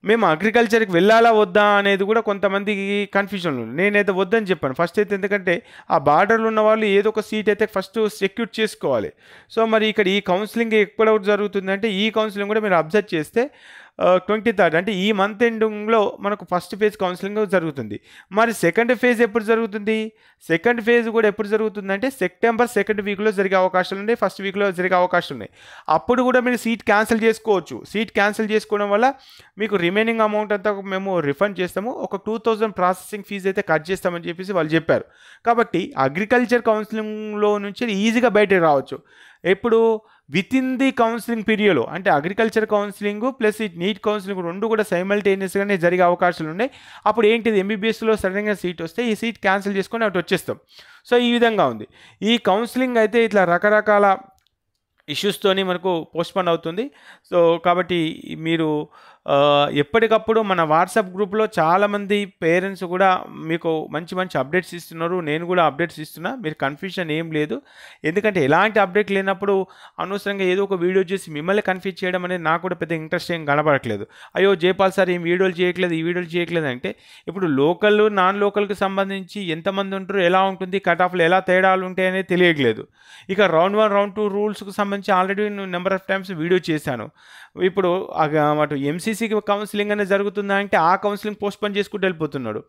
మేము అగ్రికల్చర్కి వెళ్ళాలా వద్దా అనేది కూడా కొంతమందికి కన్ఫ్యూజన్ ఉంది. నేనైతే వద్దని చెప్పాను ఫస్ట్ అయితే, ఎందుకంటే ఆ బార్డర్లో ఉన్న వాళ్ళు ఏదో ఒక సీట్ అయితే ఫస్ట్ సెక్యూర్ చేసుకోవాలి. సో మరి ఇక్కడ ఈ కౌన్సిలింగ్ ఎక్కడ జరుగుతుందంటే ఈ కౌన్సిలింగ్ కూడా మీరు అబ్జర్వ్ చేస్తే 23rd అంటే ఈ మంత్ ఎండింగ్లో మనకు ఫస్ట్ ఫేజ్ కౌన్సిలింగ్ జరుగుతుంది. మరి సెకండ్ ఫేజ్ ఎప్పుడు జరుగుతుంది? సెకండ్ ఫేజ్ కూడా ఎప్పుడు జరుగుతుందంటే సెప్టెంబర్ 2nd weekలో జరిగే అవకాశాలు ఉన్నాయి, 1st weekలో జరిగే అవకాశాలు ఉన్నాయి. అప్పుడు కూడా మీరు సీట్ క్యాన్సిల్ చేసుకోవచ్చు. సీట్ క్యాన్సిల్ చేసుకోవడం వల్ల మీకు రిమైనింగ్ అమౌంట్ అంతా మేము రిఫండ్ చేస్తాము, ఒక 2000 ప్రాసెసింగ్ ఫీజు అయితే కట్ చేస్తామని చెప్పేసి వాళ్ళు చెప్పారు. కాబట్టి అగ్రికల్చర్ కౌన్సిలింగ్లో నుంచి ఈజీగా బయటకు రావచ్చు. ఎప్పుడు వితిన్ ది కౌన్సిలింగ్ పీరియడ్లో అంటే అగ్రికల్చర్ కౌన్సిలింగ్ ప్లస్ ఈ నీట్ కౌన్సిలింగ్ రెండు కూడా సైమల్టేనియస్గానే జరిగే అవకాశాలు ఉన్నాయి. అప్పుడు ఏంటిది ఎంబీబీఎస్లో సడన్గా సీట్ వస్తే ఈ సీట్ క్యాన్సిల్ చేసుకొని అటు వచ్చేస్తాం. సో ఈ విధంగా ఉంది ఈ కౌన్సిలింగ్ అయితే. ఇట్లా రకరకాల ఇష్యూస్తోని మనకు పోస్ట్‌పోన్ అవుతుంది. సో, కాబట్టి మీరు ఎప్పటికప్పుడు మన వాట్సాప్ గ్రూప్‌లో చాలామంది పేరెంట్స్ కూడా మీకు మంచి మంచి అప్డేట్స్ ఇస్తున్నారు. నేను కూడా అప్డేట్స్ ఇస్తున్నా. మీరు కన్‌ఫ్యూషన్ ఏం లేదు. ఎందుకంటే ఎలాంటి అప్డేట్ లేనప్పుడు అనవసరంగా ఏదో ఒక వీడియో చేసి మిమ్మల్ని కన్‌ఫ్యూజ్ చేయడం అనేది నాకు కూడా పెద్ద ఇంట్రెస్ట్ ఏం కనపడట్లేదు. అయ్యో! జైపాల్ సార్ ఏం వీడియోలు చేయట్లేదు, ఈ వీడియోలు చేయట్లేదు అంటే ఇప్పుడు లోకల్, నాన్ లోకల్‌కి సంబంధించి ఎంతమంది ఉంటారు, ఎలా ఉంటుంది, కట్ ఆఫ్‌లు ఎలా తేడాలు ఉంటాయనేది తెలియట్లేదు. ఇక రౌండ్ 1, రౌండ్ 2 రూల్స్‌కి సంబంధించి ఆల్రెడీ నేను నంబర్ ఆఫ్ టైమ్స్ వీడియో చేశాను. ఇప్పుడు అటు ఎంసీసీకి కౌన్సిలింగ్ అనేది జరుగుతుందా అంటే ఆ కౌన్సిలింగ్ పోస్ట్‌పోన్ చేసుకుంటూ వెళ్ళిపోతున్నాడు.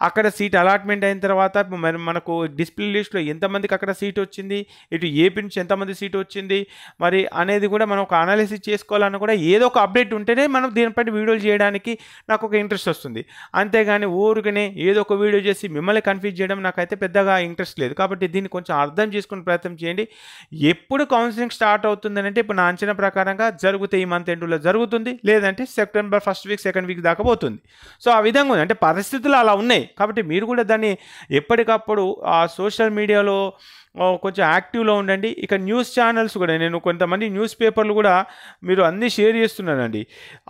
అక్కడ సీట్ అలాట్మెంట్ అయిన తర్వాత మరి మనకు డిస్ప్లే లిస్ట్‌లో ఎంతమందికి అక్కడ సీట్ వచ్చింది, ఇటు ఏపీ నుంచి ఎంతమంది సీట్ వచ్చింది మరి అనేది కూడా మనం ఒక అనాలిసిస్ చేసుకోవాలన్నా కూడా ఏదో ఒక అప్డేట్ ఉంటేనే మనం దీనిపైన వీడియోలు చేయడానికి నాకు ఒక ఇంట్రెస్ట్ వస్తుంది. అంతేగాని ఊరికనే ఏదో ఒక వీడియో చేసి మిమ్మల్ని కన్ఫ్యూజ్ చేయడం నాకైతే పెద్దగా ఇంట్రెస్ట్ లేదు. కాబట్టి దీన్ని కొంచెం అర్థం చేసుకునే ప్రయత్నం చేయండి. ఎప్పుడు కౌన్సిలింగ్ స్టార్ట్ అవుతుందని అంటే ఇప్పుడు నా అంచనా ప్రకారంగా జరిగితే ఈ మంత్ ఎండ్‌లో జరుగుతుంది. లేదంటే September first week, second week దాకా పోతుంది. సో, ఆ విధంగా ఉంది. అంటే పరిస్థితులు అలా ఉన్నాయి. కాబట్టి మీరు కూడా దాన్ని ఎప్పటికప్పుడు ఆ సోషల్ మీడియాలో కొంచెం యాక్టివ్‌లో ఉండండి. ఇక న్యూస్ ఛానల్స్ కూడా నేను కొంతమంది న్యూస్ పేపర్లు కూడా మీరు అన్నీ షేర్ చేస్తున్నానండి.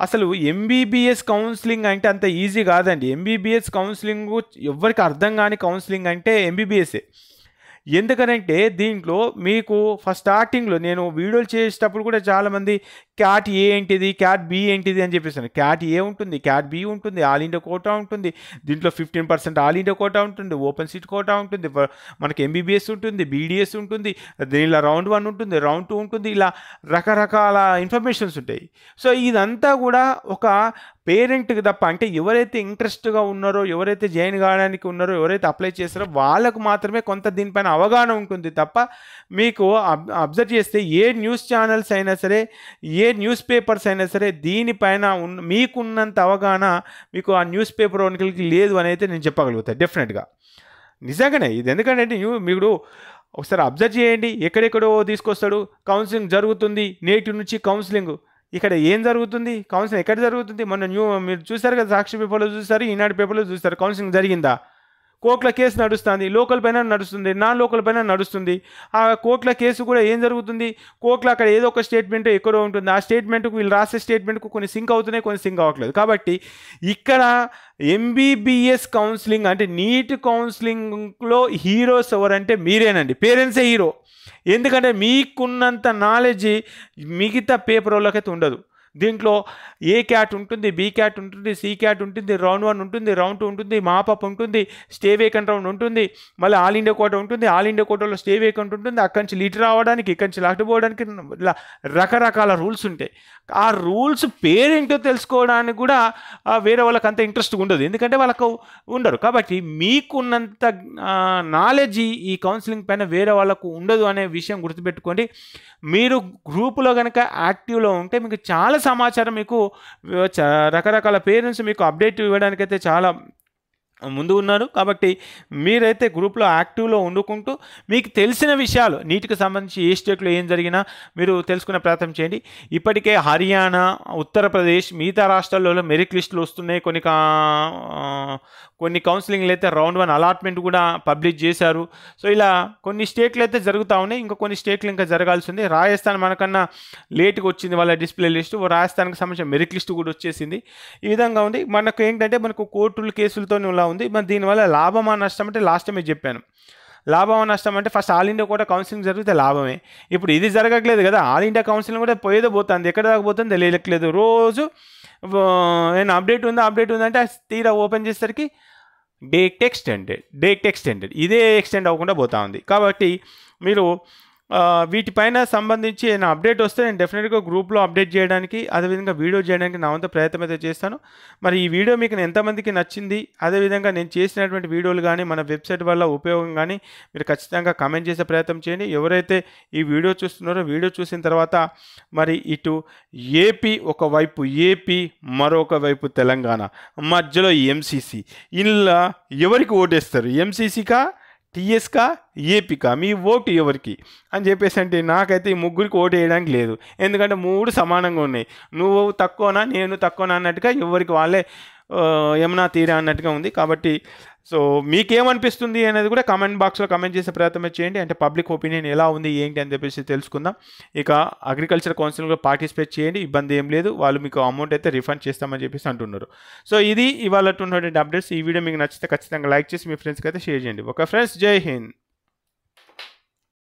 అసలు ఎంబీబీఎస్ కౌన్సిలింగ్ అంటే అంత ఈజీ కాదండి. ఎంబీబీఎస్ కౌన్సిలింగు ఎవ్వరికి అర్థం కాని కౌన్సిలింగ్ అంటే ఎంబీబీఎస్సే. ఎందుకనంటే దీంట్లో మీకు ఫస్ట్ స్టార్టింగ్‌లో నేను వీడియోలు చేసేటప్పుడు కూడా చాలామంది క్యాట్ ఏ ఏంటిది, క్యాట్ బి ఏంటిది అని చెప్పేసాను. క్యాట్ ఏ ఉంటుంది, క్యాట్ బి ఉంటుంది, ఆల్ ఇండియా కోటా ఉంటుంది. దీంట్లో 15% ఆల్ ఇండియా కోటా ఉంటుంది, ఓపెన్ సీట్ కోటా ఉంటుంది, మనకి ఎంబీబీఎస్ ఉంటుంది, బీడీఎస్ ఉంటుంది, దీనిలో రౌండ్ 1 ఉంటుంది, రౌండ్ 2 ఉంటుంది. ఇలా రకరకాల ఇన్ఫర్మేషన్స్ ఉంటాయి. సో, ఇదంతా కూడా ఒక పేరెంట్‌కి తప్ప అంటే ఎవరైతే ఇంట్రెస్ట్‌గా ఉన్నారో, ఎవరైతే జాయిన్ కావడానికి ఉన్నారో, ఎవరైతే అప్లై చేస్తారో వాళ్ళకు మాత్రమే కొంత దీనిపైన అవగాహన ఉంటుంది తప్ప మీకు అబ్జర్వ్ చేస్తే ఏ న్యూస్ ఛానల్స్ అయినా సరే, ఏ న్యూస్ పేపర్స్ అయినా సరే దీనిపైన మీకున్నంత అవగాహన మీకు ఆ న్యూస్ పేపర్ ఓనర్‌కి లేదు అని అయితే నేను చెప్పగలుగుతాను డెఫినెట్‌గా. నిజంగానే ఇది ఎందుకంటే మీరు ఒకసారి అబ్జర్వ్ చేయండి. ఎక్కడెక్కడో తీసుకొస్తాడు, కౌన్సిలింగ్ జరుగుతుంది, నేటి నుంచి కౌన్సిలింగ్. ఇక్కడ ఏం జరుగుతుంది, కౌన్సిలింగ్ ఎక్కడ జరుగుతుంది? మొన్న మీరు చూసారు కదా, సాక్షి పేపర్లో చూసారు, ఈనాడు పేపర్లో చూసారు. కౌన్సిలింగ్ జరిగిందా? కోర్టుల కేసు నడుస్తుంది, లోకల్ పైన నడుస్తుంది, నాన్ లోకల్ పైన నడుస్తుంది. ఆ కోర్టుల కేసు కూడా ఏం జరుగుతుంది, కోర్టులో అక్కడ ఏదో ఒక స్టేట్మెంట్ ఎక్కడో ఉంటుంది. ఆ స్టేట్మెంట్కు వీళ్ళు రాసే స్టేట్మెంట్కు కొన్ని సింక్ అవుతున్నాయి, కొన్ని సింక్ అవ్వట్లేదు. కాబట్టి ఇక్కడ ఎంబీబీఎస్ కౌన్సిలింగ్ అంటే నీట్ కౌన్సిలింగ్లో హీరోస్ ఎవరంటే మీరేనండి. పేరెంట్సే హీరో. ఎందుకంటే మీకున్నంత నాలెడ్జ్ మిగతా పేపర్ వాళ్ళకైతే ఉండదు. దీంట్లో ఏ క్యాట్ ఉంటుంది, బి క్యాట్ ఉంటుంది, సి క్యాట్ ఉంటుంది, రౌండ్ 1 ఉంటుంది, రౌండ్ 2 ఉంటుంది, మాపప్ ఉంటుంది, స్టే వేకెంట్ రౌండ్ ఉంటుంది, మళ్ళీ ఆల్ ఇండియా కోటా ఉంటుంది, ఆల్ ఇండియా కోటాలో స్టే వేకెంట్ ఉంటుంది, అక్కడి నుంచి లీటర్ రావడానికి, ఇక్కడి నుంచి లాక్ట్ పోవడానికి ఇలా రకరకాల రూల్స్ ఉంటాయి. ఆ రూల్స్ పేరేంటో తెలుసుకోవడానికి కూడా వేరే వాళ్ళకి అంత ఇంట్రెస్ట్ ఉండదు. ఎందుకంటే వాళ్ళకు ఉండరు. కాబట్టి మీకున్నంత నాలెడ్జ్ ఈ కౌన్సిలింగ్ పైన వేరే వాళ్ళకు ఉండదు అనే విషయం గుర్తుపెట్టుకోండి. మీరు గ్రూపులో కనుక యాక్టివ్లో ఉంటే మీకు చాలా సమాచారం మీకు రకరకాల పేరెంట్స్ మీకు అప్డేట్ ఇవ్వడానికైతే చాలా ముందు ఉన్నారు. కాబట్టి మీరైతే గ్రూప్లో యాక్టివ్లో వండుకుంటూ మీకు తెలిసిన విషయాలు నీటికి సంబంధించి ఏ స్టేట్లో ఏం జరిగినా మీరు తెలుసుకునే ప్రయత్నం చేయండి. ఇప్పటికే హర్యానా, ఉత్తరప్రదేశ్, మిగతా రాష్ట్రాల్లో మెరిట్ లిస్టులు వస్తున్నాయి. కొన్ని కౌన్సిలింగ్లు అయితే రౌండ్ 1 అలాట్మెంట్ కూడా పబ్లిష్ చేశారు. సో, ఇలా కొన్ని స్టేట్లు అయితే జరుగుతూ ఉన్నాయి. ఇంకా కొన్ని స్టేట్లు ఇంకా జరగాల్సి ఉంది. రాజస్థాన్ మనకన్నా లేట్గా వచ్చింది వాళ్ళ డిస్ప్లే లిస్టు. రాజస్థాన్కి సంబంధించిన మెరిట్ లిస్టు కూడా వచ్చేసింది. ఈ విధంగా ఉంది. మనకు ఏంటంటే మనకు కోర్టుల కేసులతో ఇలా ఉంది. మరి దీనివల్ల లాభమా నష్టం అంటే లాస్ట్ టైమే చెప్పాను. లాభమా నష్టం అంటే ఫస్ట్ ఆల్ ఇండియా కూడా కౌన్సిలింగ్ జరిగితే లాభమే. ఇప్పుడు ఇది జరగట్లేదు కదా, ఆల్ ఇండియా కౌన్సిలింగ్ కూడా పోయేదో పోతుంది, ఎక్కడ దాకా పోతుంది తెలియట్లేదు. రోజు ఏమైనా అప్డేట్ ఉందంటే తీరా ఓపెన్ చేసేసరికి డేట్ ఎక్స్టెండెడ్ ఇదే ఎక్స్టెండ్ అవ్వకుండా పోతా ఉంది. కాబట్టి మీరు వీటిపైన సంబంధించి ఏమైనా అప్డేట్ వస్తే నేను డెఫినెట్గా గ్రూప్లో అప్డేట్ చేయడానికి, అదేవిధంగా వీడియో చేయడానికి నా వంతు ప్రయత్నం అయితే చేస్తాను. మరి ఈ వీడియో మీకు ఎంతమందికి నచ్చింది, అదేవిధంగా నేను చేసినటువంటి వీడియోలు కానీ మన వెబ్సైట్ వల్ల ఉపయోగం కానీ మీరు ఖచ్చితంగా కామెంట్ చేసే ప్రయత్నం చేయండి. ఎవరైతే ఈ వీడియో చూస్తున్నారో వీడియో చూసిన తర్వాత మరి ఇటు ఏపీ ఒకవైపు, ఏపీ మరొక వైపు తెలంగాణ, మధ్యలో ఎంసీసీ, ఇలా ఎవరికి ఓటేస్తారు? ఎంసీసీకా, టీఎస్కా, ఏపీకా? మీ ఓటు ఎవరికి అని చెప్పేసి అంటే నాకైతే ఈ ముగ్గురికి ఓటు వేయడానికి లేదు. ఎందుకంటే 3 సమానంగా ఉన్నాయి. నువ్వు తక్కువనా నేను తక్కువనా అన్నట్టుగా ఎవరికి వాళ్ళే యమునా తీరా అన్నట్టుగా ఉంది. కాబట్టి సో మీకేమనిపిస్తుంది అనేది కూడా కామెంట్ బాక్స్లో కామెంట్ చేసే ప్రయత్నం చేయండి. అంటే పబ్లిక్ ఒపీనియన్ ఎలా ఉంది ఏంటి అని చెప్పేసి తెలుసుకుందాం. ఇక అగ్రికల్చర్ కౌన్సిల్లో పార్టిసిపేట్ చేయండి, ఇబ్బంది ఏం లేదు, వాళ్ళు మీకు అమౌంట్ అయితే రిఫండ్ చేస్తామని చెప్పేసి అంటున్నారు. సో ఇది ఇవాళ ఉన్నటువంటి అప్డేట్స్. ఈ వీడియో మీకు నచ్చితే ఖచ్చితంగా లైక్ చేసి మీ ఫ్రెండ్స్కి అయితే షేర్ చేయండి. ఓకే ఫ్రెండ్స్, జై హింద్.